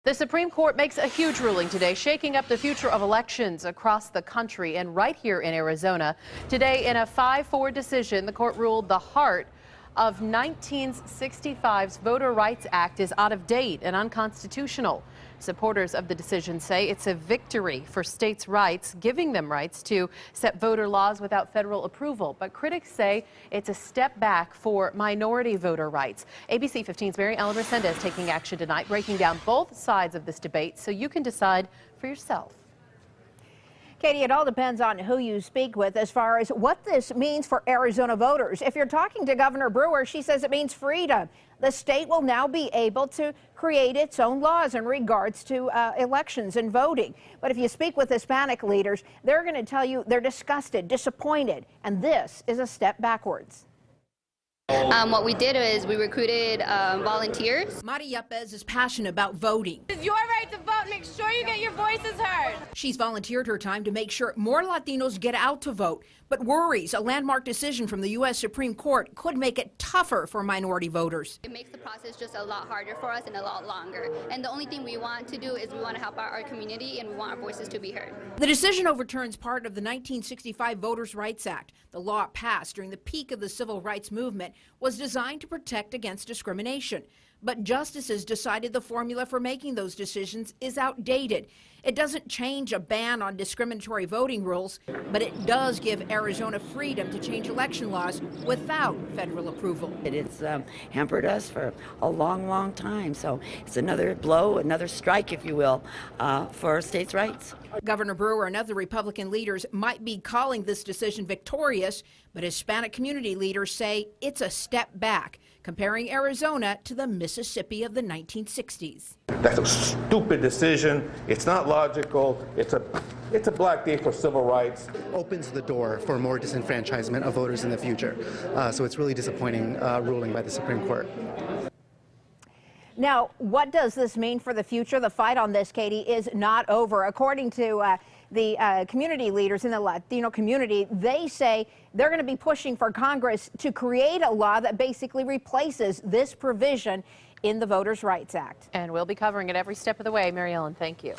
The Supreme Court makes a huge ruling today, shaking up the future of elections across the country and right here in Arizona. Today, in a 5-4 decision, the court ruled the heart of 1965's Voter Rights Act is out of date and unconstitutional. Supporters of the decision say it's a victory for states' rights, giving them rights to set voter laws without federal approval. But critics say it's a step back for minority voter rights. ABC 15's Mary Ellen Resendez taking action tonight, breaking down both sides of this debate so you can decide for yourself. Katie, it all depends on who you speak with as far as what this means for Arizona voters. If you're talking to Governor Brewer, she says it means freedom. The state will now be able to create its own laws in regards to elections and voting. But if you speak with Hispanic leaders, they're going to tell you they're disgusted, disappointed, and this is a step backwards. What we did is we recruited volunteers. Mari Yepes is passionate about voting. It's your right to vote. Make sure you get your voices heard. She's volunteered her time to make sure more Latinos get out to vote, but worries a landmark decision from the U.S. Supreme Court could make it tougher for minority voters. It makes the process just a lot harder for us and a lot longer. And the only thing we want to do is we want to help out our community and we want our voices to be heard. The decision overturns part of the 1965 Voters' Rights Act. The law passed during the peak of the civil rights movement was designed to protect against discrimination. But justices decided the formula for making those decisions is outdated. It doesn't change a ban on discriminatory voting rules, but it does give Arizona freedom to change election laws without federal approval. It's hampered us for a long, long time. So it's another blow, another strike, if you will, for states' rights. Governor Brewer and other Republican leaders might be calling this decision victorious, but Hispanic community leaders say it's a step back, comparing Arizona to the Mississippi of the 1960s. That's a stupid decision. It's not logical. It's a black day for civil rights. Opens the door for more disenfranchisement of voters in the future. So it's really disappointing ruling by the Supreme Court. Now, what does this mean for the future? The fight on this, Katie, is not over. According to the community leaders in the Latino community, they say they're going to be pushing for Congress to create a law that basically replaces this provision in the Voters' Rights Act. And we'll be covering it every step of the way. Mary Ellen, thank you.